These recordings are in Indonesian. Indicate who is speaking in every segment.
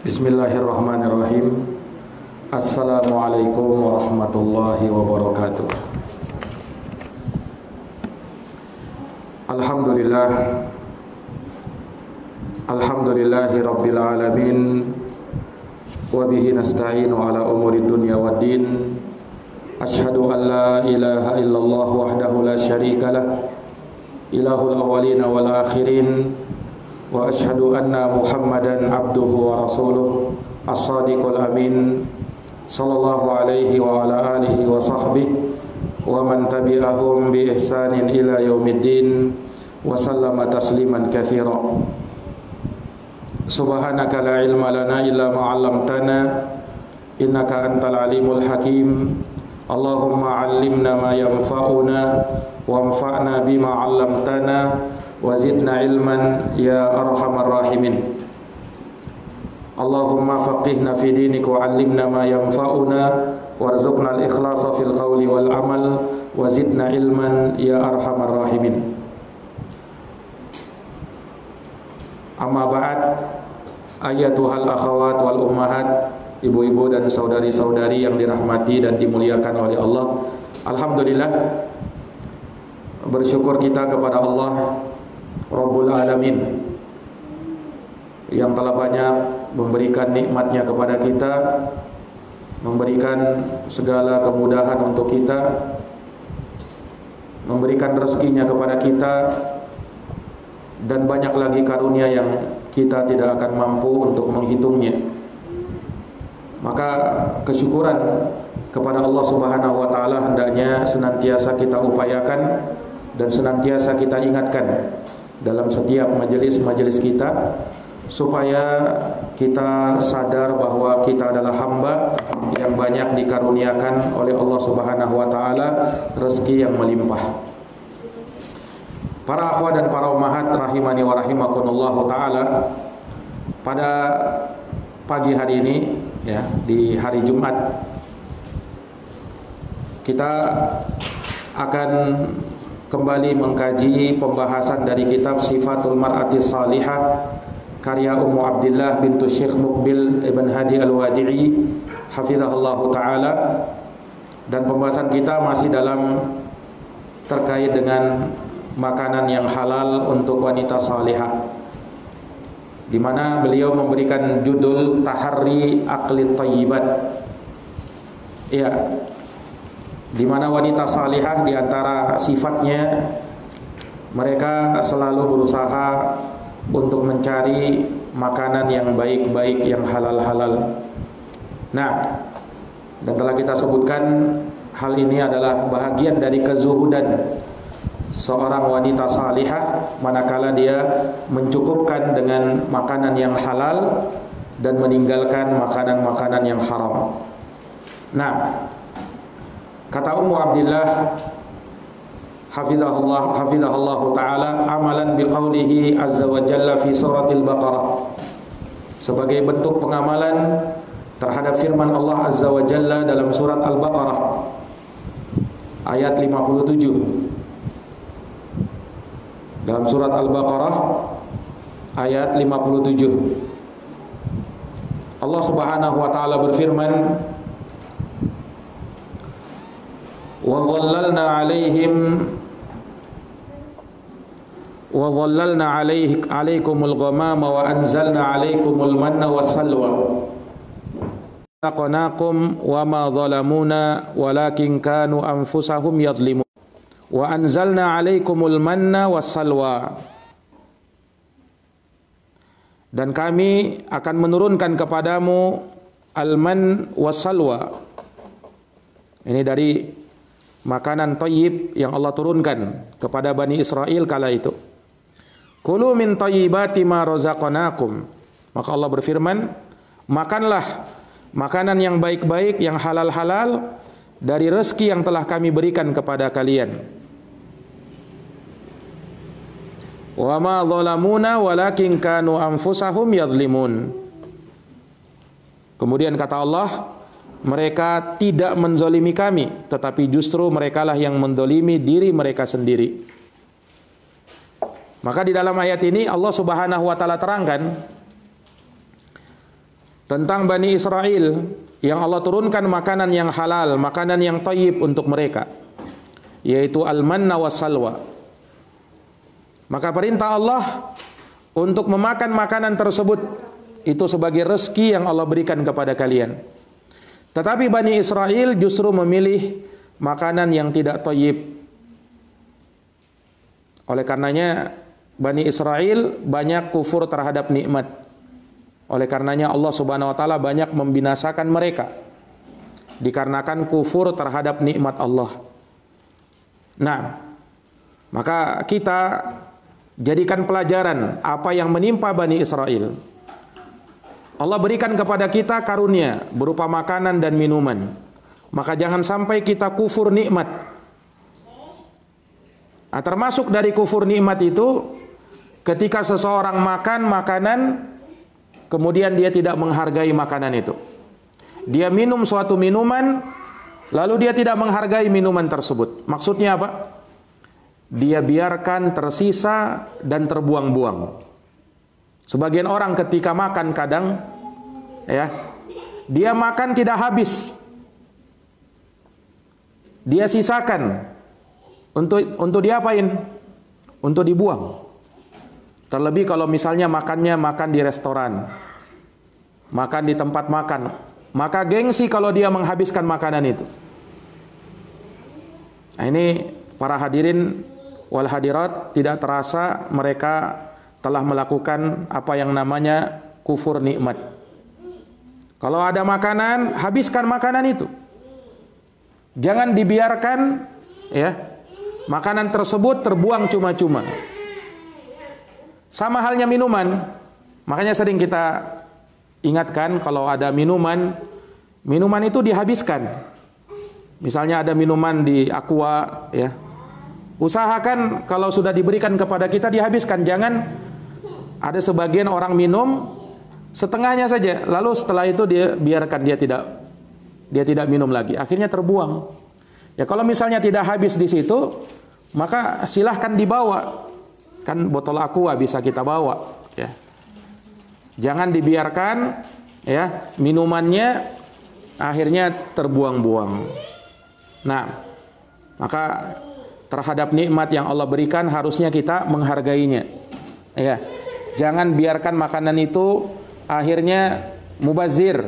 Speaker 1: Bismillahirrahmanirrahim. Assalamualaikum warahmatullahi wabarakatuh. Alhamdulillah. Alhamdulillahi rabbil alamin. Wa bihi nasta'inu ala umuri dunya waddin. Ashhadu an la ilaha illallah wahdahu la syarika lah, ilahul awwalina wal akhirin. Wa ashhadu anna Muhammadan abduhu wa rasuluh as-sadiqul amin, sallallahu alaihi wa ala alihi wa sahbihi wa man tabi'ahum bi ihsanin ila yaumiddin wa sallama tasliman katsira. Subhanaka la ilma lana illa ma 'allamtana innaka antal alimul hakim. Allahumma 'allimna ma yanfa'una wanfa'na bima 'allamtana wazidna ilman ya arhamar rahimin. Allahumma faqihna fi dinik wa 'allimna ma yanfa'una warzuqna al-ikhlasa fil qawli wal amal wazidna ilman ya arhamar rahimin. Amma ba'd, ayatuhal akhawat wal ummahat, ibu-ibu dan saudari-saudari yang dirahmati dan dimuliakan oleh Allah. Alhamdulillah, bersyukur kita kepada Allah Rabbul Alamin yang telah banyak memberikan nikmatnya kepada kita, memberikan segala kemudahan untuk kita, memberikan rezekinya kepada kita, dan banyak lagi karunia yang kita tidak akan mampu untuk menghitungnya. Maka kesyukuran kepada Allah Subhanahu wa taala hendaknya senantiasa kita upayakan dan senantiasa kita ingatkan dalam setiap majelis-majelis kita, supaya kita sadar bahwa kita adalah hamba yang banyak dikaruniakan oleh Allah Subhanahu wa taala rezeki yang melimpah. Para akhwat dan para ummahat rahimani wa rahimakumullah taala, pada pagi hari ini ya, di hari Jumat, kita akan kembali mengkaji pembahasan dari kitab Sifatul Mar'atis Salihah karya Ummu Abdillah bintu Syekh Muqbil Ibn Hadi Al-Wadi'i hafizahullahu ta'ala. Dan pembahasan kita masih dalam terkait dengan makanan yang halal untuk wanita salihah, di mana beliau memberikan judul Tahari Akli Thayyibat. Ya, di mana wanita salihah di antara sifatnya mereka selalu berusaha untuk mencari makanan yang baik-baik, yang halal-halal. Nah, dan telah kita sebutkan hal ini adalah bahagian dari kezuhudan seorang wanita salihah, manakala dia mencukupkan dengan makanan yang halal dan meninggalkan makanan-makanan yang haram. Nah, kata Ummu Abdillah hafizahullah ta'ala, amalan biqaulihi azza wa jalla fi suratil Baqarah, sebagai bentuk pengamalan terhadap firman Allah azza wa jalla dalam surat Al-Baqarah ayat 57. Dalam surat Al-Baqarah ayat 57, Allah Subhanahu wa taala berfirman, وَظَلَّلْنَا عَلَيْكُمُ الْغَمَامَ وَأَنزَلْنَا عَلَيْكُمُ الْمَنَّ وَالسَّلْوَى لَقَنَاكُمْ وَمَا ظَلَمُونَا وَلَكِنْ كَانُوا أَنفُسَهُمْ يَظْلِمُونَ وَأَنزَلْنَا عَلَيْكُمُ الْمَنَّ وَالسَّلْوَى. Dan kami akan menurunkan kepadamu al-man was-salwa. Ini dari makanan thayyib yang Allah turunkan kepada Bani Israel kala itu. Kulu min thayyibati ma razaqnakum. Maka Allah berfirman, makanlah makanan yang baik-baik, yang halal-halal dari rezeki yang telah kami berikan kepada kalian. Wa ma zalamuna walakin kanu anfusahum yadhlimun. Kemudian kata Allah, mereka tidak menzolimi kami, tetapi justru merekalah yang menzolimi diri mereka sendiri. Maka di dalam ayat ini Allah Subhanahu wa taala terangkan tentang Bani Israel yang Allah turunkan makanan yang halal, makanan yang thayyib untuk mereka, yaitu al-manna was salwa. Maka perintah Allah untuk memakan makanan tersebut itu sebagai rezeki yang Allah berikan kepada kalian. Tetapi Bani Israel justru memilih makanan yang tidak thayyib. Oleh karenanya Bani Israel banyak kufur terhadap nikmat. Oleh karenanya Allah Subhanahu wa taala banyak membinasakan mereka dikarenakan kufur terhadap nikmat Allah. Nah, maka kita jadikan pelajaran apa yang menimpa Bani Israel. Allah berikan kepada kita karunia berupa makanan dan minuman. Maka jangan sampai kita kufur nikmat. Nah, termasuk dari kufur nikmat itu ketika seseorang makan makanan kemudian dia tidak menghargai makanan itu. Dia minum suatu minuman lalu dia tidak menghargai minuman tersebut. Maksudnya apa? Dia biarkan tersisa dan terbuang-buang. Sebagian orang ketika makan kadang ya, dia makan tidak habis. Dia sisakan untuk diapain? Untuk dibuang. Terlebih kalau misalnya makannya makan di restoran, makan di tempat makan, maka gengsi kalau dia menghabiskan makanan itu. Nah, ini para hadirin wal hadirat, tidak terasa mereka telah melakukan apa yang namanya kufur nikmat. Kalau ada makanan, habiskan makanan itu. Jangan dibiarkan ya makanan tersebut terbuang cuma-cuma. Sama halnya minuman. Makanya sering kita ingatkan kalau ada minuman itu dihabiskan. Misalnya ada minuman di Aqua ya. Usahakan kalau sudah diberikan kepada kita dihabiskan. Jangan ada sebagian orang minum setengahnya saja, lalu setelah itu dia biarkan, dia tidak minum lagi, akhirnya terbuang. Ya kalau misalnya tidak habis di situ, maka silahkan dibawa. Kan botol Aqua bisa kita bawa, ya. Jangan dibiarkan ya minumannya akhirnya terbuang-buang. Nah, maka terhadap nikmat yang Allah berikan harusnya kita menghargainya. Ya. Jangan biarkan makanan itu akhirnya mubazir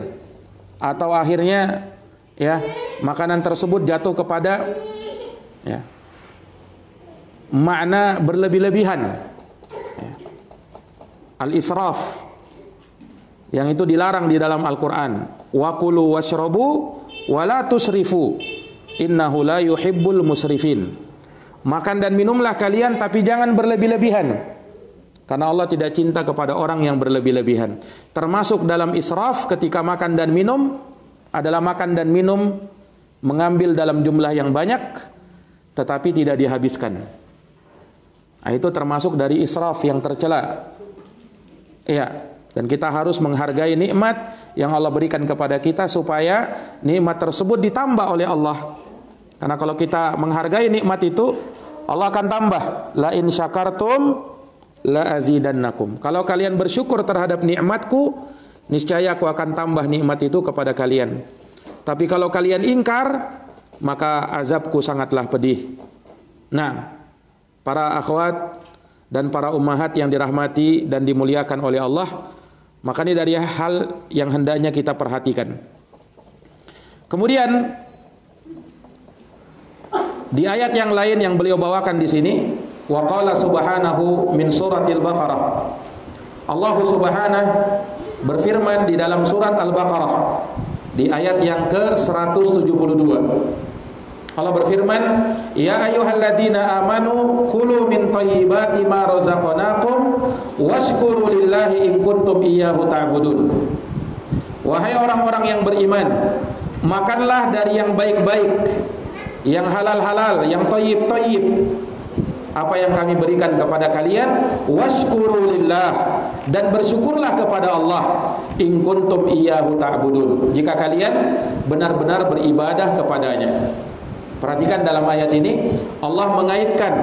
Speaker 1: atau akhirnya ya makanan tersebut jatuh kepada ya makna berlebih-lebihan. Ya. Al-israf yang itu dilarang di dalam Al-Qur'an. Wa kulu washrabu wa la tusrifu innahu la yuhibbul musrifin. Makan dan minumlah kalian tapi jangan berlebih-lebihan. Karena Allah tidak cinta kepada orang yang berlebih-lebihan. Termasuk dalam israf ketika makan dan minum adalah makan dan minum mengambil dalam jumlah yang banyak tetapi tidak dihabiskan. Nah, itu termasuk dari israf yang tercela. Iya, dan kita harus menghargai nikmat yang Allah berikan kepada kita supaya nikmat tersebut ditambah oleh Allah. Karena kalau kita menghargai nikmat itu, Allah akan tambah. La in syakartum la azidannakum. Kalau kalian bersyukur terhadap nikmatku, niscaya aku akan tambah nikmat itu kepada kalian. Tapi kalau kalian ingkar, maka azabku sangatlah pedih. Nah, para akhwat dan para ummahat yang dirahmati dan dimuliakan oleh Allah, maka ini dari hal yang hendaknya kita perhatikan. Kemudian di ayat yang lain yang beliau bawakan di sini, wa qala subhanahu min suratil Baqarah. Allah Subhanahu berfirman di dalam surat Al-Baqarah di ayat yang ke-172. Allah berfirman, ya ayyuhalladzina amanu kulu min thayyibati ma razaqnakum washkuru lillahi in kuntum iyyahu ta'budun. Wahai orang-orang yang beriman, makanlah dari yang baik-baik, yang halal-halal, yang thayyib-thayyib, apa yang kami berikan kepada kalian, washkuru lillah, dan bersyukurlah kepada Allah, in kuntum iyyahu ta'budun, jika kalian benar-benar beribadah kepadanya. Perhatikan dalam ayat ini Allah mengaitkan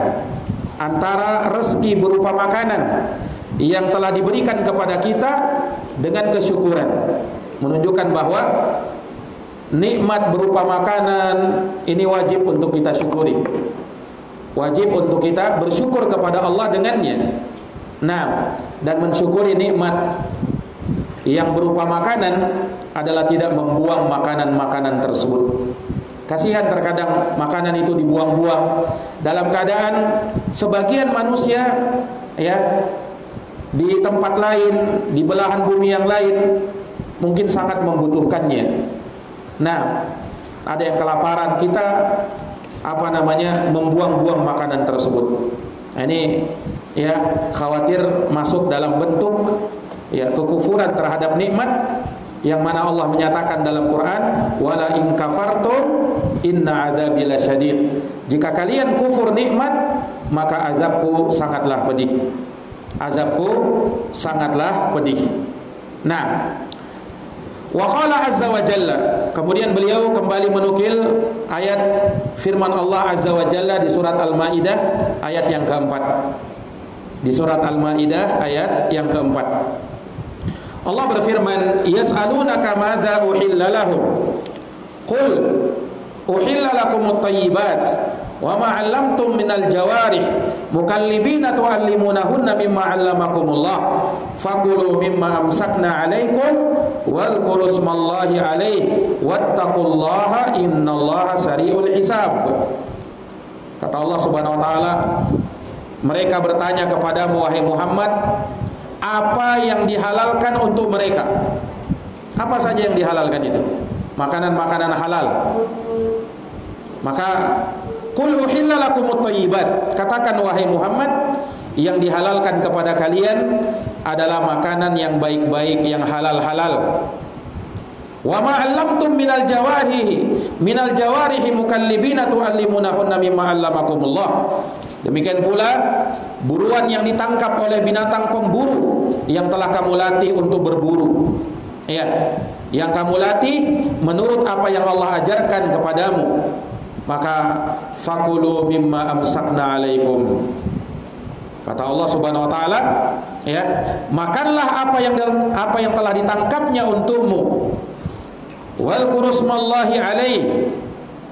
Speaker 1: antara rezeki berupa makanan yang telah diberikan kepada kita dengan kesyukuran. menunjukkan bahwa nikmat berupa makanan ini wajib untuk kita syukuri. Wajib untuk kita bersyukur kepada Allah dengannya. Nah, dan mensyukuri nikmat yang berupa makanan adalah tidak membuang makanan-makanan tersebut. Kasihan terkadang makanan itu dibuang-buang dalam keadaan sebagian manusia ya di tempat lain, di belahan bumi yang lain mungkin sangat membutuhkannya. Nah, ada yang kelaparan, kita membuang-buang makanan tersebut. Nah, ini ya khawatir masuk dalam bentuk ya kekufuran terhadap nikmat yang mana Allah menyatakan dalam Quran, wala in kafartum inna adzabi lasyadid. Jika kalian kufur nikmat, maka azabku sangatlah pedih. Azabku sangatlah pedih. Nah, wa qala azza wa jalla, kemudian beliau kembali menukil ayat firman Allah azza wa jalla di surat Al-Maidah ayat yang keempat. Di surat Al-Maidah ayat yang keempat, Allah berfirman, yas'alunaka madza uhilla lahum qul uhilla lakumut thayyibat wa ma 'allamtum minal jawarih mukallibina tu'allimunahunna mimma 'allamakumullah fakulu mimma amsakna 'alaikum wadhkuru ismallahi 'alaihi wattaqullaha innallaha sari'ul hisab. Kata Allah Subhanahu wa taala, mereka bertanya kepadamu wahai Muhammad, apa yang dihalalkan untuk mereka? Apa saja yang dihalalkan itu? Makanan-makanan halal. Maka qul uhilla lakumut thayyibat, katakan wahai Muhammad, yang dihalalkan kepada kalian adalah makanan yang baik-baik, yang halal-halal. Wa ma 'allamtum minal jawarihi mukallibina tu'allimunahunna mimma 'allamakumullah. Demikian pula buruan yang ditangkap oleh binatang pemburu yang telah kamu latih untuk berburu. Ya, yang kamu latih menurut apa yang Allah ajarkan kepadamu. Maka fakulu mimma amsakna 'alaikum. Kata Allah Subhanahu wa taala, ya, makanlah apa yang telah ditangkapnya untukmu. Wal kurusmallahi 'alaihi,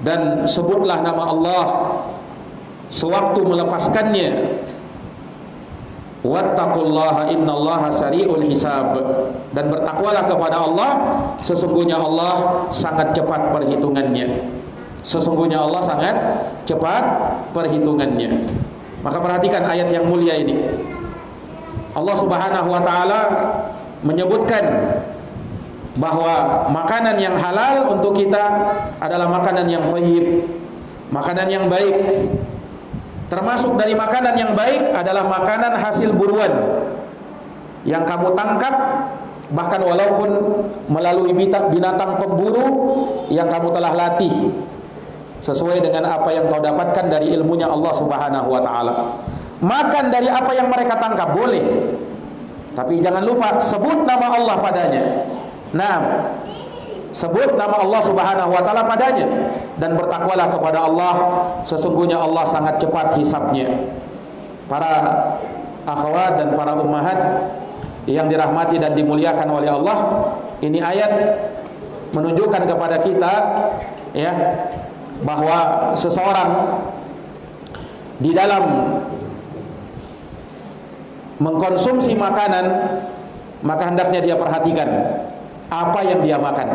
Speaker 1: dan sebutlah nama Allah sewaktu melepaskannya. Wattaqullaha innallaha sari'ul hisab, dan bertakwalah kepada Allah, sesungguhnya Allah sangat cepat perhitungannya. Sesungguhnya Allah sangat cepat perhitungannya. Maka perhatikan ayat yang mulia ini. Allah Subhanahu wa taala menyebutkan bahwa makanan yang halal untuk kita adalah makanan yang thayyib, makanan yang baik. Termasuk dari makanan yang baik adalah makanan hasil buruan yang kamu tangkap, bahkan walaupun melalui binatang pemburu yang kamu telah latih sesuai dengan apa yang kau dapatkan dari ilmunya Allah Subhanahu wa taala. Makan dari apa yang mereka tangkap boleh, tapi jangan lupa sebut nama Allah padanya. Nah, sebut nama Allah Subhanahu wa taala padanya dan bertakwalah kepada Allah, sesungguhnya Allah sangat cepat hisabnya. Para akhwat dan para ummahat yang dirahmati dan dimuliakan oleh Allah, ini ayat menunjukkan kepada kita ya bahwa seseorang di dalam mengkonsumsi makanan maka hendaknya dia perhatikan apa yang dia makan.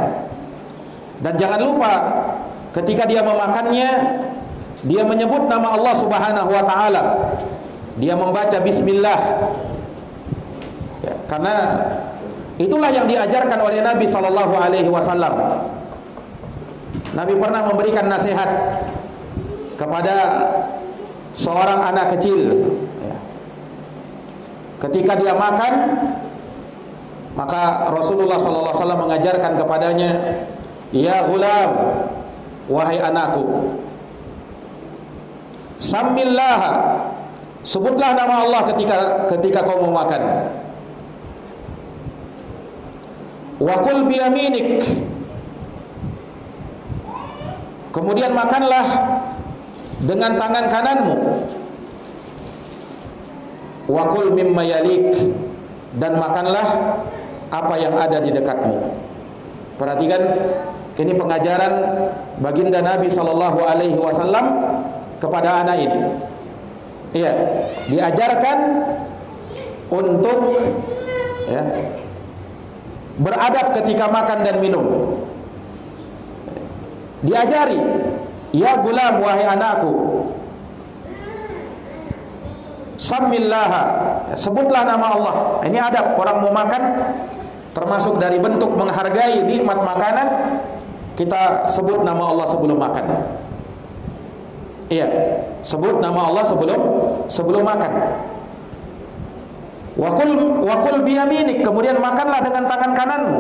Speaker 1: Dan jangan lupa ketika dia memakannya, dia menyebut nama Allah Subhanahu wa taala. Dia membaca bismillah. Ya, karena itulah yang diajarkan oleh Nabi sallallahu alaihi wasallam. Nabi pernah memberikan nasihat kepada seorang anak kecil. Ya. Ketika dia makan, maka Rasulullah SAW mengajarkan kepadanya, ya ghulam, wahai anakku, sammillah, sebutlah nama Allah ketika kau mau makan. Wa kul biyaminik, kemudian makanlah dengan tangan kananmu. Wa kul mimma yalik, dan makanlah apa yang ada di dekatmu. Perhatikan, ini pengajaran baginda Nabi sallallahu alaihi wasallam kepada anak ini. Iya, diajarkan untuk ya, beradab ketika makan dan minum. Diajari, ya gulam, wahai anakku, sammillaha, sebutlah nama Allah. Ini adab orang mau makan, termasuk dari bentuk menghargai nikmat makanan, kita sebut nama Allah sebelum makan. Iya, sebut nama Allah sebelum makan. Wakul biyaminik, kemudian makanlah dengan tangan kananmu.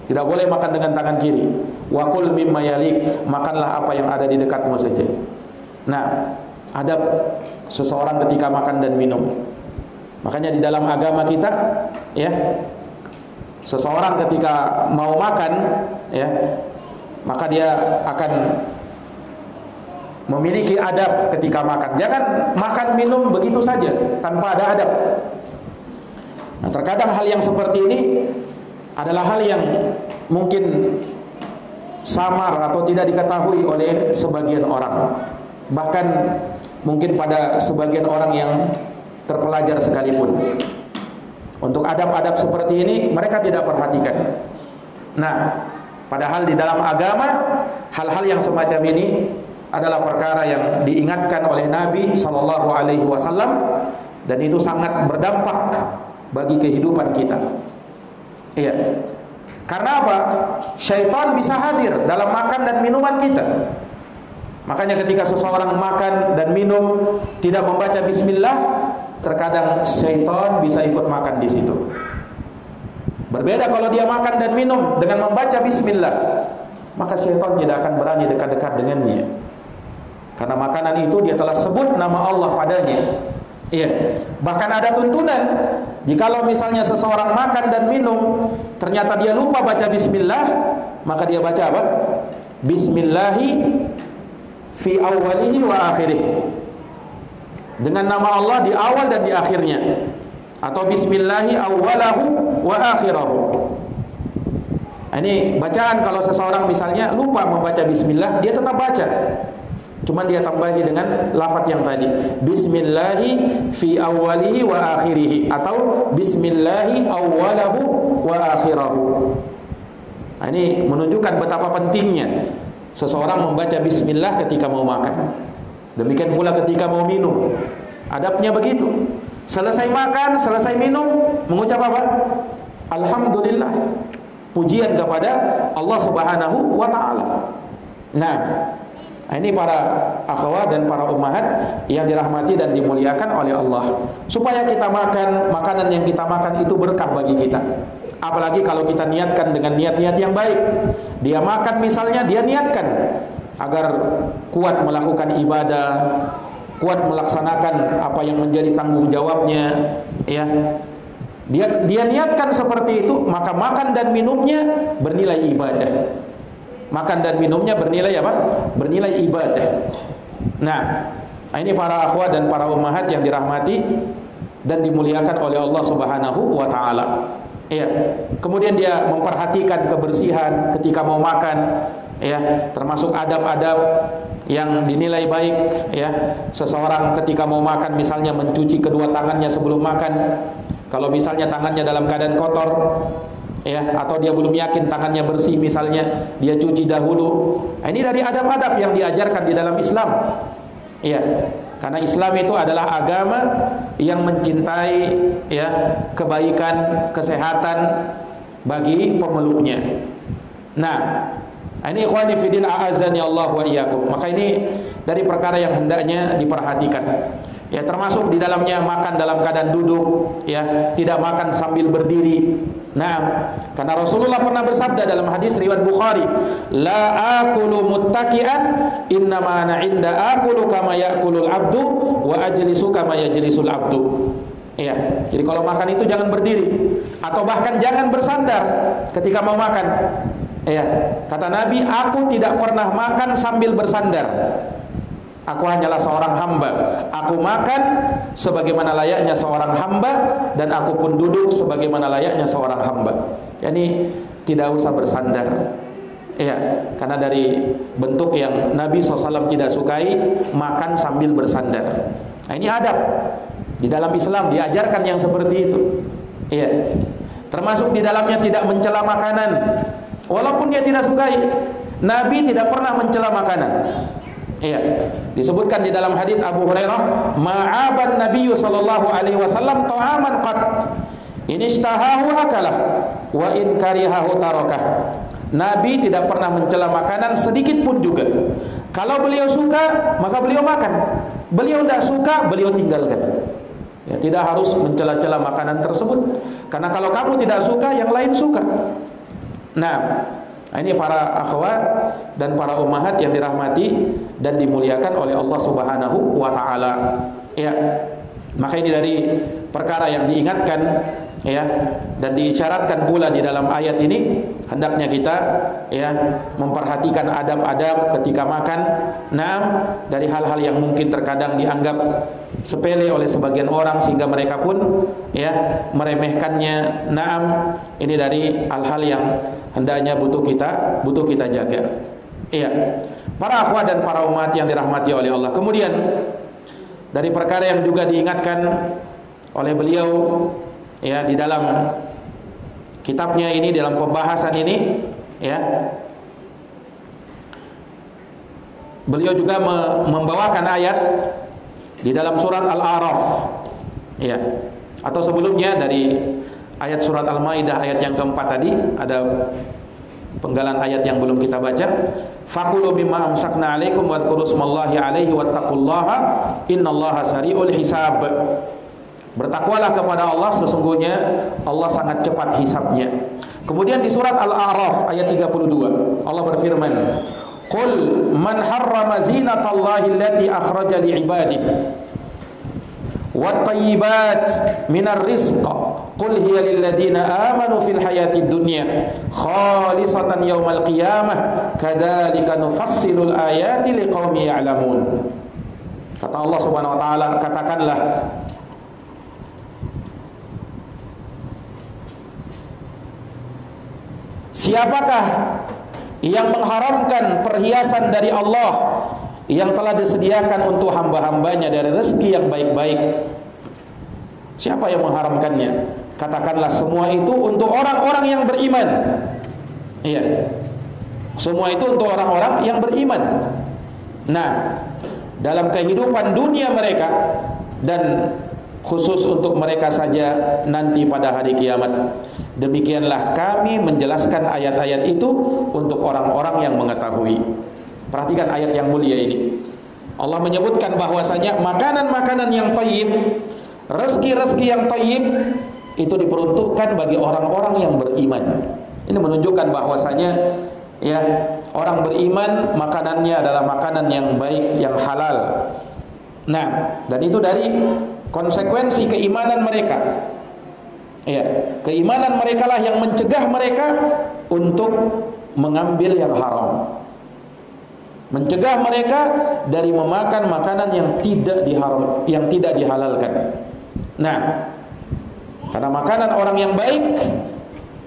Speaker 1: Tidak boleh makan dengan tangan kiri. Wakul mimma yalik, makanlah apa yang ada di dekatmu saja. Nah, adab seseorang ketika makan dan minum. Makanya di dalam agama kita, ya, seseorang ketika mau makan, ya, maka dia akan memiliki adab ketika makan. Jangan makan minum begitu saja tanpa ada adab. Nah, terkadang hal yang seperti ini adalah hal yang mungkin samar atau tidak diketahui oleh sebagian orang. Bahkan mungkin pada sebagian orang yang terpelajar sekalipun. Untuk adab-adab seperti ini mereka tidak perhatikan. Nah, padahal di dalam agama hal-hal yang semacam ini adalah perkara yang diingatkan oleh Nabi sallallahu alaihi wasallam, dan itu sangat berdampak bagi kehidupan kita. Iya. Karena apa? Syaitan bisa hadir dalam makan dan minuman kita. Makanya ketika seseorang makan dan minum tidak membaca bismillah, terkadang syaitan bisa ikut makan di situ. Berbeda kalau dia makan dan minum dengan membaca bismillah, maka syaitan tidak akan berani dekat-dekat dengannya. Karena makanan itu dia telah sebut nama Allah padanya. Iya. Bahkan ada tuntunan, jikalau misalnya seseorang makan dan minum ternyata dia lupa baca bismillah, maka dia baca apa? Bismillahi fi awwalihi wa akhirih. Dengan nama Allah di awal dan di akhirnya. Atau bismillahi awwalahu wa akhirahu. Ini bacaan kalau seseorang misalnya lupa membaca bismillah, dia tetap baca. Cuman dia tambahi dengan lafaz yang tadi, bismillahi fi awwalihi wa akhirih, atau bismillahi awwalahu wa akhirahu. Nah, ini menunjukkan betapa pentingnya seseorang membaca bismillah ketika mau makan. Demikian pula ketika mau minum. Adabnya begitu. Selesai makan, selesai minum, mengucap apa? Alhamdulillah. Pujian kepada Allah Subhanahu wa taala. Nah, ini para akhwat dan para ummahat yang dirahmati dan dimuliakan oleh Allah. Supaya kita makan, makanan yang kita makan itu berkah bagi kita. Apalagi kalau kita niatkan dengan niat-niat yang baik. Dia makan misalnya, dia niatkan agar kuat melakukan ibadah, kuat melaksanakan apa yang menjadi tanggung jawabnya, ya. Dia niatkan seperti itu, maka makan dan minumnya bernilai ibadah. Makan dan minumnya bernilai apa? Bernilai ibadah. Nah, ini para akhwat dan para ummahat yang dirahmati dan dimuliakan oleh Allah Subhanahu wa taala. Ya. Kemudian dia memperhatikan kebersihan ketika mau makan, ya, termasuk adab-adab yang dinilai baik, ya. Seseorang ketika mau makan misalnya mencuci kedua tangannya sebelum makan. Kalau misalnya tangannya dalam keadaan kotor, ya, atau dia belum yakin tangannya bersih misalnya, dia cuci dahulu. Ini dari adab-adab yang diajarkan di dalam Islam. Ya, karena Islam itu adalah agama yang mencintai, ya, kebaikan, kesehatan bagi pemeluknya. Nah, ini ikhwani fillah a'azzani Allah wa iyyakum. Maka ini dari perkara yang hendaknya diperhatikan. Ya, termasuk di dalamnya makan dalam keadaan duduk, ya, tidak makan sambil berdiri. Nah, karena Rasulullah pernah bersabda dalam hadis riwayat Bukhari, la akulu muttaqian, innama ana inda akulu kama ya'kulul abdu wa ajlisu kama yajlisul abdu. Ya, jadi kalau makan itu jangan berdiri atau bahkan jangan bersandar ketika mau makan. Ya, kata Nabi, aku tidak pernah makan sambil bersandar. Aku hanyalah seorang hamba. Aku makan sebagaimana layaknya seorang hamba, dan aku pun duduk sebagaimana layaknya seorang hamba. Yani tidak usah bersandar. Ya, karena dari bentuk yang Nabi SAW tidak sukai, makan sambil bersandar. Nah, ini adab. Di dalam Islam diajarkan yang seperti itu. Ya. Termasuk di dalamnya tidak mencela makanan, walaupun dia tidak sukai. Nabi tidak pernah mencela makanan. Iya, disebutkan di dalam hadits Abu Hurairah, ma'aban Nabi sallallahu alaihi wasallam ta'aman qat. In ishtahahu akalah wa in karihahu tarakah. Nabi tidak pernah mencela makanan sedikit pun juga. Kalau beliau suka, maka beliau makan. Beliau tidak suka, beliau tinggalkan. Ya, tidak harus mencela-cela makanan tersebut. Karena kalau kamu tidak suka, yang lain suka. Nah, ini para akhwat dan para ummahat yang dirahmati dan dimuliakan oleh Allah Subhanahu wa taala. Ya. Maka ini dari perkara yang diingatkan, ya, dan diisyaratkan pula di dalam ayat ini, hendaknya kita, ya, memperhatikan adab-adab ketika makan. Naam, dari hal-hal yang mungkin terkadang dianggap sepele oleh sebagian orang sehingga mereka pun, ya, meremehkannya. Naam, ini dari hal-hal yang hendaknya butuh kita jaga. Iya. Para akhwat dan para umat yang dirahmati oleh Allah. Kemudian dari perkara yang juga diingatkan oleh beliau, ya, di dalam kitabnya ini, dalam pembahasan ini, ya, beliau juga membawakan ayat di dalam surat Al-A'raf, ya, atau sebelumnya dari ayat surat Al-Maidah ayat yang keempat tadi, ada penggalan ayat yang belum kita baca. Fakulu mimma amsakna alaikum wadhkuru smallahi alaihi wattaqullaha innallaha sari'ul hisab. Bertakwalah kepada Allah, sesungguhnya Allah sangat cepat hisabnya. Kemudian di surat Al-A'raf ayat 32 Allah berfirman, qul man harrama zinatallahi allati akhraja li'ibadihi wat-tayyibat minar rizq qul hiya lil ladzina amanu fil hayatid dunya khalisatan yaumal qiyamah kadzalika nufassilul ayati liqaumin ya'lamun. Kata Allah Subhanahu wa taala, katakanlah, siapakah yang mengharamkan perhiasan dari Allah yang telah disediakan untuk hamba-hambanya dari rezeki yang baik-baik? Siapa yang mengharamkannya? Katakanlah, semua itu untuk orang-orang yang beriman. Iya, semua itu untuk orang-orang yang beriman. Nah, dalam kehidupan dunia mereka dan khusus untuk mereka saja nanti pada hari kiamat. Demikianlah kami menjelaskan ayat-ayat itu untuk orang-orang yang mengetahui. Perhatikan ayat yang mulia ini. Allah menyebutkan bahwasanya makanan-makanan yang thayyib, rezeki-rezeki yang thayyib itu diperuntukkan bagi orang-orang yang beriman. Ini menunjukkan bahwasanya, ya, orang beriman makanannya adalah makanan yang baik, yang halal. Nah, dan itu dari konsekuensi keimanan mereka. Ya, keimanan mereka lah yang mencegah mereka untuk mengambil yang haram, mencegah mereka dari memakan makanan yang tidak dihalalkan. Nah, karena makanan orang yang baik,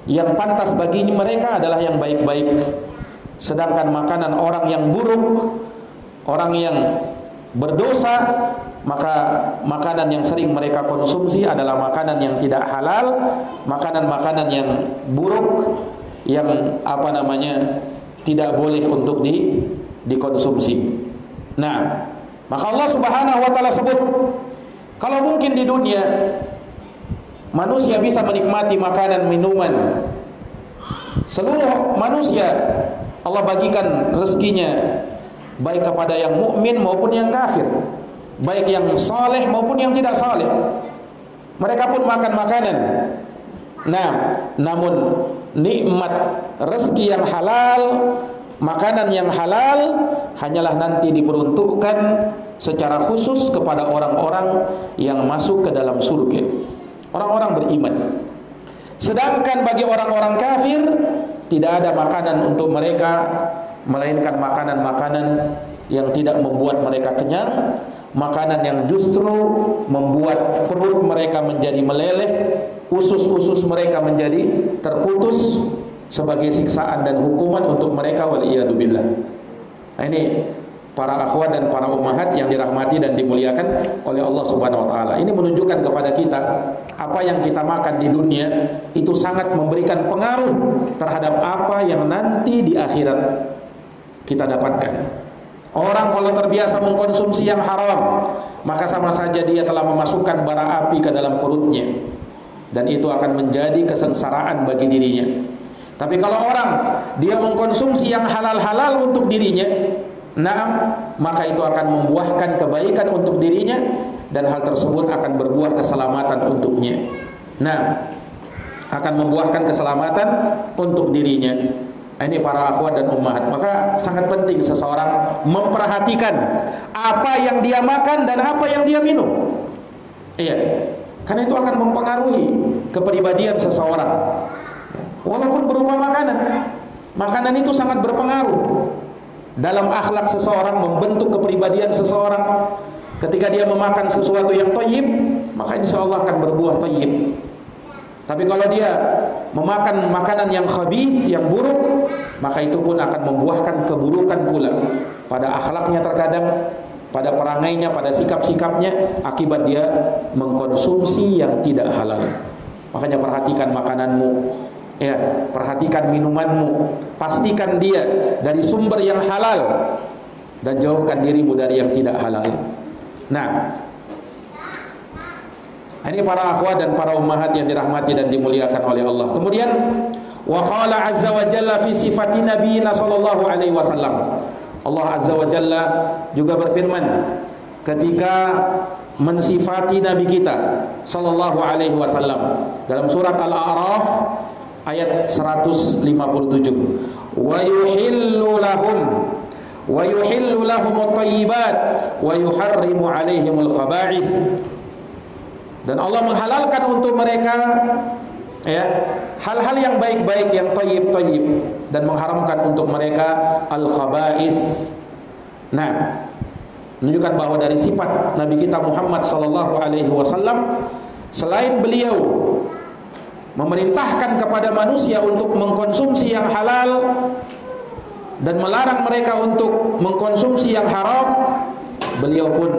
Speaker 1: yang pantas bagi mereka adalah yang baik-baik. Sedangkan makanan orang yang buruk, orang yang berdosa, maka makanan yang sering mereka konsumsi adalah makanan yang tidak halal, makanan-makanan yang buruk, yang tidak boleh untuk dikonsumsi. Nah, maka Allah Subhanahu wa taala sebut, kalau mungkin di dunia manusia bisa menikmati makanan, minuman, seluruh manusia Allah bagikan rezekinya baik kepada yang mukmin maupun yang kafir, baik yang saleh maupun yang tidak saleh. Mereka pun makan makanan. Nah, namun nikmat rezeki yang halal, makanan yang halal hanyalah nanti diperuntukkan secara khusus kepada orang-orang yang masuk ke dalam surga, orang-orang beriman. Sedangkan bagi orang-orang kafir tidak ada makanan untuk mereka, melainkan makanan-makanan yang tidak membuat mereka kenyang, makanan yang justru membuat perut mereka menjadi meleleh, usus-usus mereka menjadi terputus, sebagai siksaan dan hukuman untuk mereka, waliyadzubillah. Nah, ini para akhwat dan para ummahat yang dirahmati dan dimuliakan oleh Allah Subhanahu wa taala. Ini menunjukkan kepada kita apa yang kita makan di dunia itu sangat memberikan pengaruh terhadap apa yang nanti di akhirat kita dapatkan. Orang kalau terbiasa mengkonsumsi yang haram, maka sama saja dia telah memasukkan bara api ke dalam perutnya, dan itu akan menjadi kesengsaraan bagi dirinya. Tapi kalau orang dia mengkonsumsi yang halal-halal untuk dirinya, maka itu akan membuahkan kebaikan untuk dirinya, dan hal tersebut akan berbuah keselamatan untuknya. Akan membuahkan keselamatan untuk dirinya. Ini para akhwat dan ummahat. Maka sangat penting seseorang memperhatikan apa yang dia makan dan apa yang dia minum. Iya, karena itu akan mempengaruhi kepribadian seseorang. Walaupun berupa makanan, makanan itu sangat berpengaruh dalam akhlak seseorang, membentuk kepribadian seseorang. Ketika dia memakan sesuatu yang thayyib, maka insya Allah akan berbuah thayyib. Tapi kalau dia memakan makanan yang khabith, yang buruk, maka itu pun akan membuahkan keburukan pula pada akhlaknya terkadang, pada perangainya, pada sikap-sikapnya, akibat dia mengkonsumsi yang tidak halal. Makanya perhatikan makananmu, ya, perhatikan minumanmu, pastikan dia dari sumber yang halal, dan jauhkan dirimu dari yang tidak halal. Ini para akhwat dan para ummahat yang dirahmati dan dimuliakan oleh Allah. Kemudian wa qala azza wa jalla fi sifati nabiyina sallallahu alaihi wasallam. Allah azza wa jalla juga berfirman ketika mensifati nabi kita sallallahu alaihi wasallam dalam surat Al-A'raf ayat 157. Wa yuhillu lahum at-thayyibat wa yuharrimu alaihimul khaba'ith. Dan Allah menghalalkan untuk mereka, ya, hal-hal yang baik-baik, yang thayyib-thayyib, dan mengharamkan untuk mereka al-khaba'ith. Menunjukkan bahwa dari sifat Nabi kita Muhammad sallallahu alaihi wasallam, selain beliau memerintahkan kepada manusia untuk mengkonsumsi yang halal dan melarang mereka untuk mengkonsumsi yang haram, beliau pun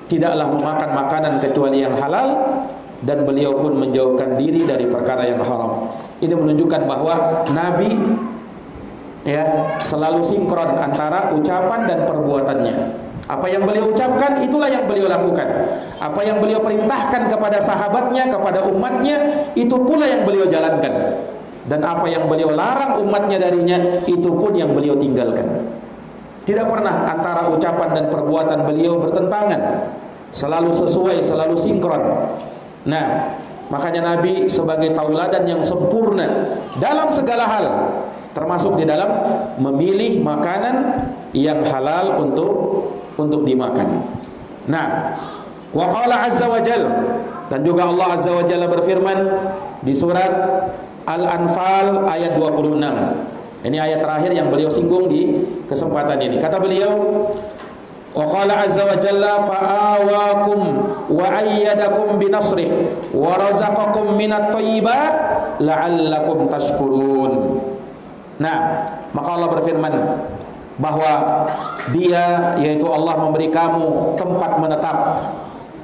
Speaker 1: tidaklah memakan makanan kecuali yang halal, dan beliau pun menjauhkan diri dari perkara yang haram. Ini menunjukkan bahwa Nabi, ya, selalu sinkron antara ucapan dan perbuatannya. Apa yang beliau ucapkan, itulah yang beliau lakukan. Apa yang beliau perintahkan kepada sahabatnya, kepada umatnya, itu pula yang beliau jalankan. Dan apa yang beliau larang umatnya darinya, itu pun yang beliau tinggalkan. Tidak pernah antara ucapan dan perbuatan beliau bertentangan, selalu sesuai, selalu sinkron. Makanya Nabi sebagai tauladan yang sempurna dalam segala hal, termasuk di dalam memilih makanan yang halal untuk dimakan. Wa qala azza wa jalla, dan juga Allah azza wa jalla berfirman di surat Al-Anfal ayat 26. Ini ayat terakhir yang beliau singgung di kesempatan ini. Kata beliau, wa qala azza wa jalla fa'awakum wa ayyadakum binasrih wa razaqakum minat thayyibat la'allakum tashkurun. Maka Allah berfirman bahwa Dia, yaitu Allah, memberi kamu tempat menetap.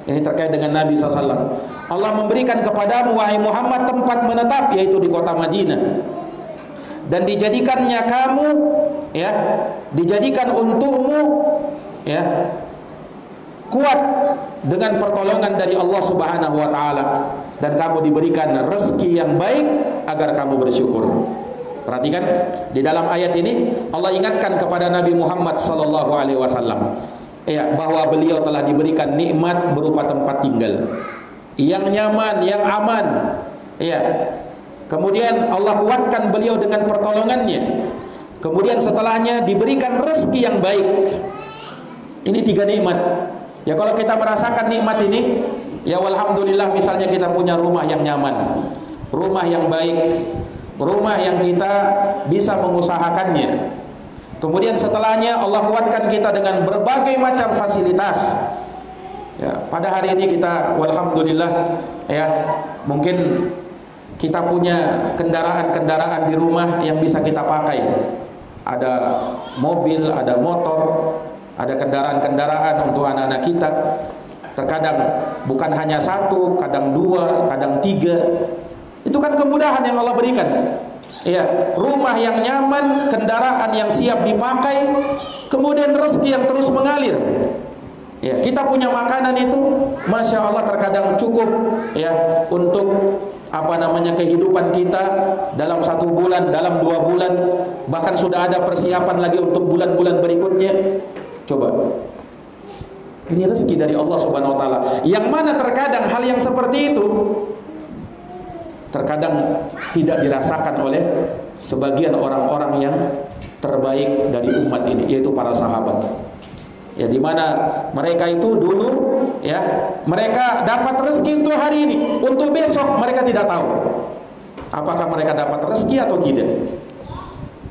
Speaker 1: Ini terkait dengan Nabi SAW. Allah memberikan kepadamu, wahai Muhammad, tempat menetap, yaitu di kota Madinah. Dan dijadikannya kamu, ya, dijadikan untukmu, ya, kuat dengan pertolongan dari Allah Subhanahu wa taala, dan kamu diberikan rezeki yang baik agar kamu bersyukur. Perhatikan di dalam ayat ini Allah ingatkan kepada Nabi Muhammad sallallahu alaihi wasallam, ya, bahwa beliau telah diberikan nikmat berupa tempat tinggal yang nyaman, yang aman, ya. Kemudian Allah kuatkan beliau dengan pertolongannya. Kemudian setelahnya diberikan rezeki yang baik. Ini 3 nikmat. Ya, kalau kita merasakan nikmat ini, ya alhamdulillah, misalnya kita punya rumah yang nyaman, rumah yang baik, rumah yang kita bisa mengusahakannya. Kemudian setelahnya Allah kuatkan kita dengan berbagai macam fasilitas. Ya, pada hari ini kita alhamdulillah, ya, mungkin kita punya kendaraan-kendaraan di rumah yang bisa kita pakai. Ada mobil, ada motor, ada kendaraan-kendaraan untuk anak-anak kita. Terkadang bukan hanya satu, kadang dua, kadang tiga. Itu kan kemudahan yang Allah berikan. Ya, rumah yang nyaman, kendaraan yang siap dipakai, kemudian rezeki yang terus mengalir. Ya, kita punya makanan itu, masya Allah terkadang cukup ya untuk kehidupan kita dalam 1 bulan, dalam 2 bulan, bahkan sudah ada persiapan lagi untuk bulan-bulan berikutnya. Coba, ini rezeki dari Allah Subhanahu Wa Taala. Yang mana terkadang hal yang seperti itu terkadang tidak dirasakan oleh sebagian orang-orang yang terbaik dari umat ini, yaitu para sahabat. Ya, di mana mereka itu dulu ya, mereka dapat rezeki untuk hari ini, untuk besok mereka tidak tahu apakah mereka dapat rezeki atau tidak.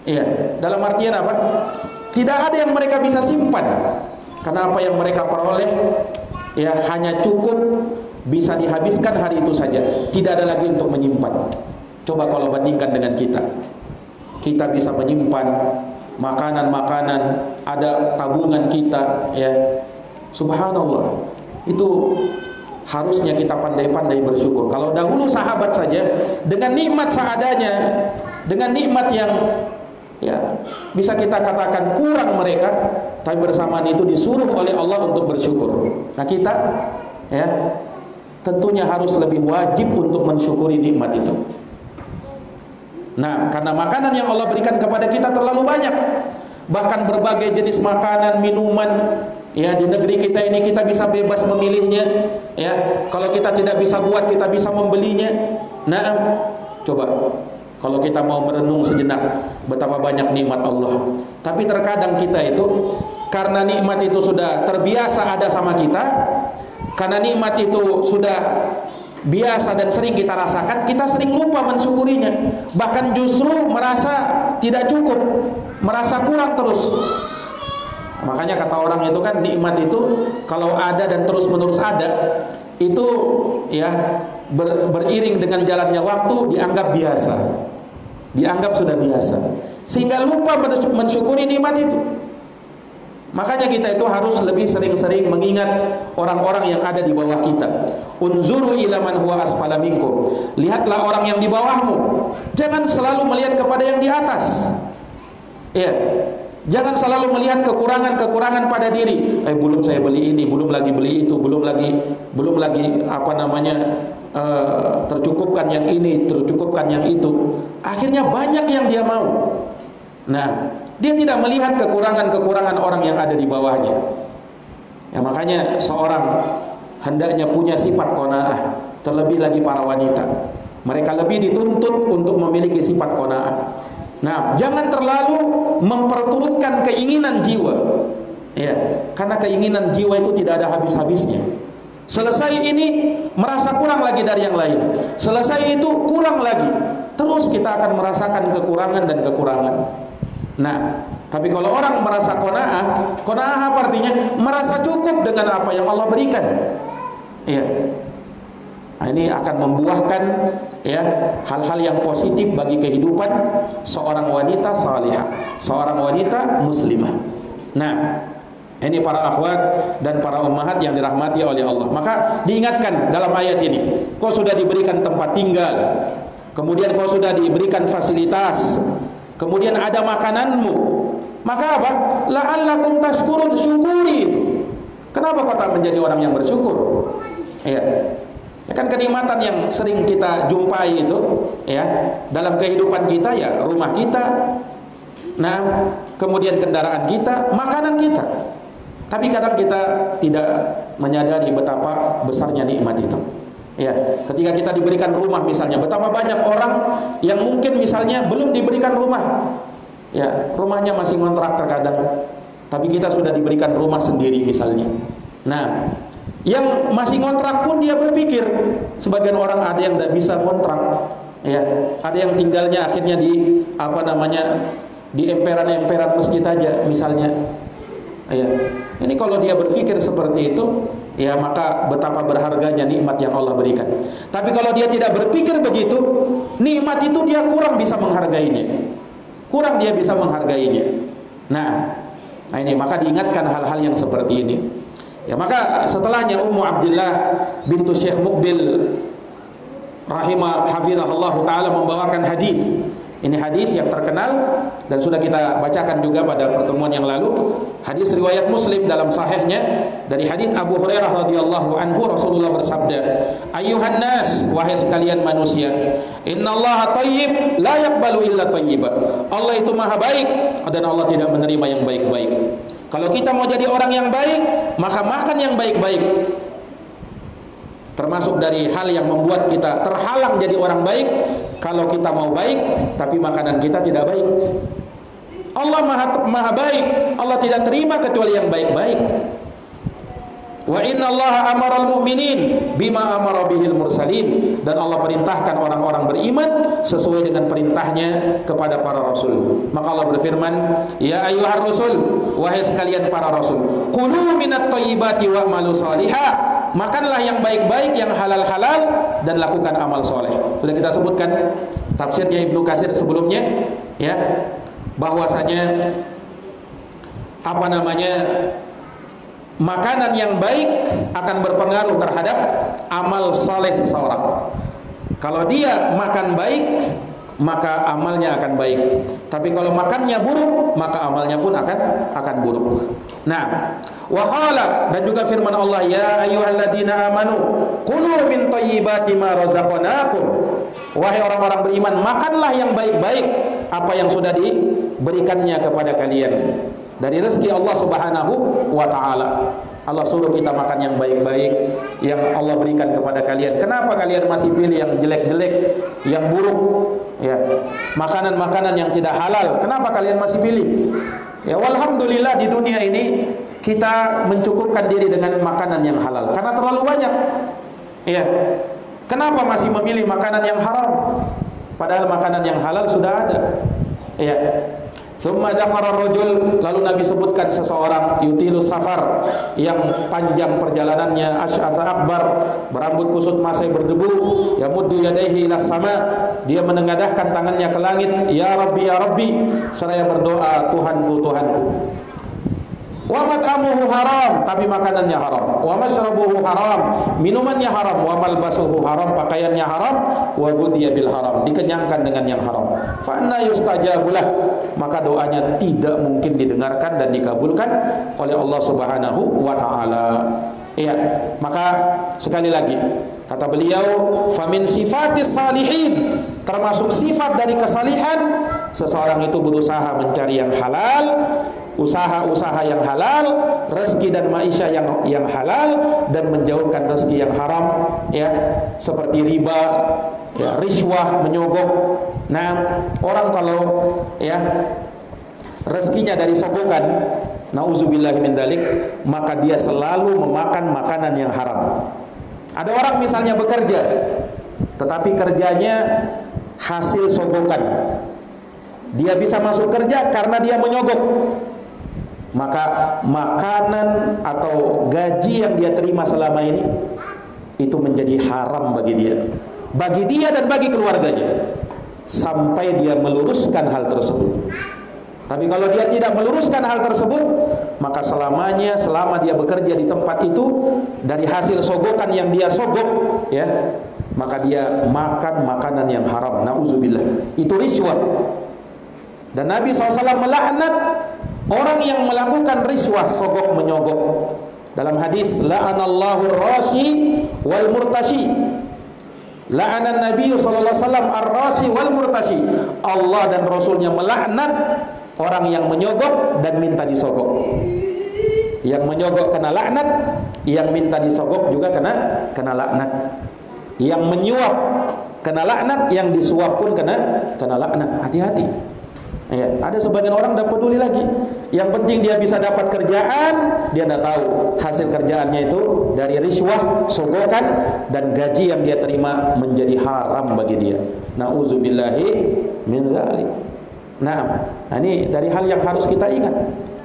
Speaker 1: Iya, dalam artian apa? Tidak ada yang mereka bisa simpan, karena apa yang mereka peroleh ya hanya cukup bisa dihabiskan hari itu saja, tidak ada lagi untuk menyimpan. Coba kalau bandingkan dengan kita bisa menyimpan makanan-makanan, ada tabungan kita ya. Subhanallah. Itu harusnya kita pandai-pandai bersyukur. Kalau dahulu sahabat saja dengan nikmat seadanya, dengan nikmat yang ya bisa kita katakan kurang mereka, tapi bersamaan itu disuruh oleh Allah untuk bersyukur. Nah, kita ya tentunya harus lebih wajib untuk mensyukuri nikmat itu. Nah, karena makanan yang Allah berikan kepada kita terlalu banyak. Bahkan berbagai jenis makanan, minuman ya di negeri kita ini kita bisa bebas memilihnya ya. Kalau kita tidak bisa buat, kita bisa membelinya. Nah, coba kalau kita mau merenung sejenak betapa banyak nikmat Allah. Tapi terkadang kita itu karena nikmat itu sudah terbiasa ada sama kita, karena nikmat itu sudah biasa dan sering kita rasakan, kita sering lupa mensyukurinya. Bahkan justru merasa tidak cukup, merasa kurang terus. Makanya kata orang itu kan, nikmat itu kalau ada dan terus menerus ada, itu ya beriring dengan jalannya waktu dianggap biasa, dianggap sudah biasa, sehingga lupa mensyukuri nikmat itu. Makanya kita itu harus lebih sering-sering mengingat orang-orang yang ada di bawah kita. Unzuru ila man huwa asfala minkum. Lihatlah orang yang di bawahmu. Jangan selalu melihat kepada yang di atas. Ya. Jangan selalu melihat kekurangan-kekurangan pada diri. Belum saya beli ini, belum lagi beli itu, belum lagi tercukupkan yang ini, tercukupkan yang itu. Akhirnya banyak yang dia mau. Nah, dia tidak melihat kekurangan-kekurangan orang yang ada di bawahnya. Ya, makanya seorang hendaknya punya sifat qanaah, terlebih lagi para wanita. Mereka lebih dituntut untuk memiliki sifat qanaah. Nah, jangan terlalu memperturutkan keinginan jiwa. Ya, karena keinginan jiwa itu tidak ada habis-habisnya. Selesai ini merasa kurang lagi dari yang lain. Selesai itu kurang lagi. Terus kita akan merasakan kekurangan dan kekurangan. Nah, tapi kalau orang merasa qanaah, qanaah apa artinya? Merasa cukup dengan apa yang Allah berikan. Iya. Nah, ini akan membuahkan ya hal-hal yang positif bagi kehidupan seorang wanita salihah, seorang wanita muslimah. Nah, ini para akhwat dan para ummahat yang dirahmati oleh Allah. Maka diingatkan dalam ayat ini, kau sudah diberikan tempat tinggal, kemudian kau sudah diberikan fasilitas, kemudian ada makananmu. Maka apa? La'allakum tashkurun, syukuri itu. Kenapa kau tak menjadi orang yang bersyukur? Ya. Ya kan kenikmatan yang sering kita jumpai itu ya dalam kehidupan kita, ya rumah kita, nah kemudian kendaraan kita, makanan kita. Tapi kadang kita tidak menyadari betapa besarnya nikmat itu. Ya, ketika kita diberikan rumah misalnya, betapa banyak orang yang mungkin misalnya belum diberikan rumah. Ya, rumahnya masih ngontrak terkadang. Tapi kita sudah diberikan rumah sendiri misalnya. Nah, yang masih ngontrak pun dia berpikir, sebagian orang ada yang tidak bisa ngontrak. Ya, ada yang tinggalnya akhirnya di di emperan-emperan masjid aja misalnya. Ya, ini kalau dia berpikir seperti itu, ya maka betapa berharganya nikmat yang Allah berikan. Tapi kalau dia tidak berpikir begitu, nikmat itu dia kurang bisa menghargainya. Nah ini maka diingatkan hal-hal yang seperti ini. Ya, maka setelahnya Ummu Abdillah bintu Syekh Muqbil hafizahullah taala membawakan hadis. Ini hadis yang terkenal dan sudah kita bacakan juga pada pertemuan yang lalu. Hadis riwayat Muslim dalam sahihnya dari hadis Abu Hurairah radhiyallahu anhu, Rasulullah bersabda, "Ayyuhan nas, wahai sekalian manusia, innallaha thayyib la yaqbalu illa thayyiba." Allah itu maha baik dan Allah tidak menerima yang baik-baik. Kalau kita mau jadi orang yang baik, maka makan yang baik-baik. Termasuk dari hal yang membuat kita terhalang jadi orang baik, kalau kita mau baik tapi makanan kita tidak baik. Allah maha baik, Allah tidak terima kecuali yang baik-baik. Wa inna Allah amaral mu'minin bima amara bihil mursalin, dan Allah perintahkan orang-orang beriman sesuai dengan perintahnya kepada para rasul. Maka Allah berfirman, ya ayyuhar rasul, wahai sekalian para rasul, kulu minat thayyibati wa'malu salihah, makanlah yang baik-baik, yang halal-halal, dan lakukan amal soleh. Sudah kita sebutkan tafsirnya Ibnu Katsir sebelumnya, ya, bahwasanya makanan yang baik akan berpengaruh terhadap amal soleh seseorang. Kalau dia makan baik, maka amalnya akan baik. Tapi kalau makannya buruk, maka amalnya pun akan buruk. Nah, wa qala, dan juga firman Allah, ya ayyuhalladzina amanu kulu min thayyibati ma razaqnakum. Wahai orang-orang beriman, makanlah yang baik-baik apa yang sudah diberikannya kepada kalian dari rezeki Allah Subhanahu wa taala. Allah suruh kita makan yang baik-baik yang Allah berikan kepada kalian. Kenapa kalian masih pilih yang jelek-jelek, yang buruk? Ya, makanan-makanan yang tidak halal. Kenapa kalian masih pilih? Ya, walhamdulillah di dunia ini kita mencukupkan diri dengan makanan yang halal karena terlalu banyak. Ya. Kenapa masih memilih makanan yang haram? Padahal makanan yang halal sudah ada. Ya. Tsumma dzakara rajul, lalu Nabi sebutkan seseorang yutilus safar, yang panjang perjalanannya, asy'atsa akbar, berambut kusut masai berdebu, yamuddu yadayhi ilas sama, dia menengadahkan tangannya ke langit, ya Rabbi, seraya berdoa, Tuhanku, Tuhanku. Wa mat'amuhu haram, tapi makanannya haram. Wa mashrabuhu haram, minumannya haram. Wa malbasuhu haram, pakaiannya haram. Wa ghudhiya bil haram, dikenyangkan dengan yang haram. Fa anna yustajabulah, maka doanya tidak mungkin didengarkan dan dikabulkan oleh Allah Subhanahu wa taala. Iya, maka sekali lagi kata beliau, famin sifatis salihin, termasuk sifat dari kesalihan, seseorang itu berusaha mencari yang halal, usaha-usaha yang halal, rezeki dan maisha yang halal, dan menjauhkan rezeki yang haram, ya, seperti riba, ya, riswah, menyogok. Nah, orang kalau ya rezekinya dari sogokan, nauzubillahi min dzalik, maka dia selalu memakan makanan yang haram. Ada orang misalnya bekerja, tetapi kerjanya hasil sogokan. Dia bisa masuk kerja karena dia menyogok. Maka makanan atau gaji yang dia terima selama ini itu menjadi haram bagi dia dan bagi keluarganya, sampai dia meluruskan hal tersebut. Tapi kalau dia tidak meluruskan hal tersebut, maka selamanya, selama dia bekerja di tempat itu, dari hasil sogokan yang dia sogok, ya, maka dia makan makanan yang haram. Nauzubillah. Itu riswah. Dan Nabi SAW melaknat orang yang melakukan riswah, sogok menyogok. Dalam hadis, la'anallahu ar-rashi wal murtashi. La'anan Nabi sallallahu alaihi wasallam ar-rashi wal murtashi. Allah dan Rasulnya melaknat orang yang menyogok dan minta disogok. Yang menyogok kena laknat, yang minta disogok juga kena laknat. Yang menyuap kena laknat, yang disuap pun kena laknat. Hati-hati. Ya, ada sebagian orang tidak peduli lagi. Yang penting dia bisa dapat kerjaan, dia tidak tahu hasil kerjaannya itu dari riswah, sogokan, dan gaji yang dia terima menjadi haram bagi dia. Nauzubillahi min dzalik. Nah, ini dari hal yang harus kita ingat.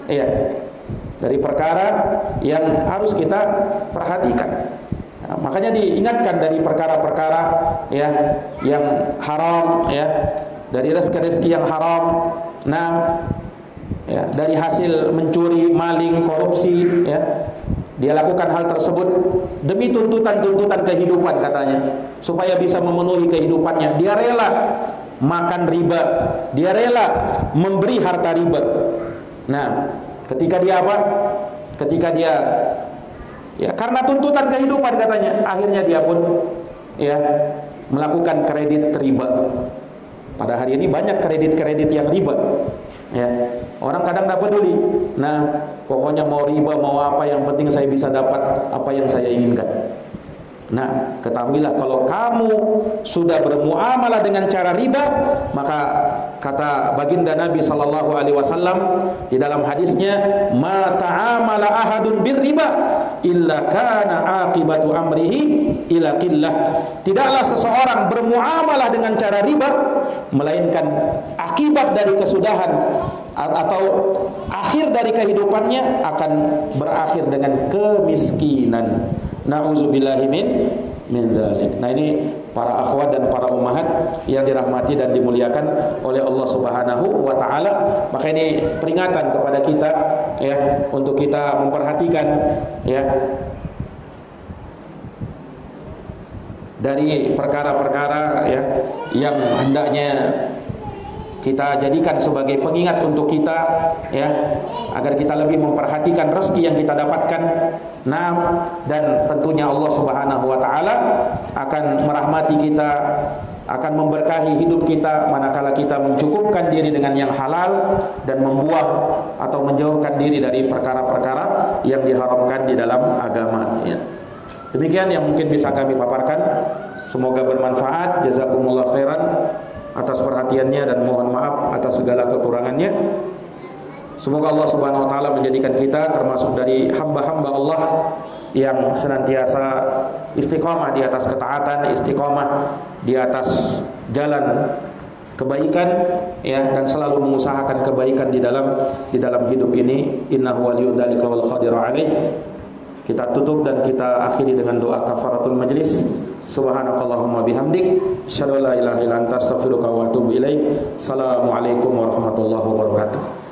Speaker 1: Iya. dari perkara yang harus kita perhatikan. Nah, makanya diingatkan dari perkara-perkara ya yang haram ya, dari rezeki-rezeki yang haram. Nah, ya, dari hasil mencuri, maling, korupsi ya. Dia lakukan hal tersebut demi tuntutan-tuntutan kehidupan katanya, supaya bisa memenuhi kehidupannya. Dia rela makan riba, dia rela memberi harta riba. Nah, ketika dia apa? Ketika dia ya karena tuntutan kehidupan katanya, akhirnya dia pun ya melakukan kredit riba. Pada hari ini banyak kredit-kredit yang riba. Ya, orang kadang tidak peduli. Nah, pokoknya mau riba mau apa, yang penting saya bisa dapat apa yang saya inginkan. Nah, ketahuilah kalau kamu sudah bermuamalah dengan cara riba, maka kata baginda Nabi sallallahu alaihi wasallam di dalam hadisnya, "Ma ta'amala ahadun birriba illa kana aqibatu amrihi ila qillah." Tidaklah seseorang bermuamalah dengan cara riba melainkan akibat dari kesudahan atau akhir dari kehidupannya akan berakhir dengan kemiskinan. Na'udzubillahi min dzalik. Nah, ini para akhwat dan para ummahat yang dirahmati dan dimuliakan oleh Allah Subhanahu wa taala. Maka ini peringatan kepada kita ya, untuk kita memperhatikan ya dari perkara-perkara ya yang hendaknya kita jadikan sebagai pengingat untuk kita ya, agar kita lebih memperhatikan rezeki yang kita dapatkan. Nah, dan tentunya Allah Subhanahu wa taala akan merahmati kita, akan memberkahi hidup kita manakala kita mencukupkan diri dengan yang halal dan membuang atau menjauhkan diri dari perkara-perkara yang diharamkan di dalam agama ya. Demikian yang mungkin bisa kami paparkan. Semoga bermanfaat. Jazakumullah khairan atas perhatiannya dan mohon maaf atas segala kekurangannya. Semoga Allah Subhanahu wa taala menjadikan kita termasuk dari hamba-hamba Allah yang senantiasa istiqomah di atas ketaatan, istiqomah di atas jalan kebaikan ya, dan selalu mengusahakan kebaikan di dalam hidup ini. Innahu waliyudzalika wal qadiru alaih. Kita tutup dan kita akhiri dengan doa kafaratul majlis. Subhanakallahumma bihamdik, asyhadu an la ilaha illa anta, astaghfiruka wa atubu ilaik. Assalamualaikum warahmatullahi wabarakatuh.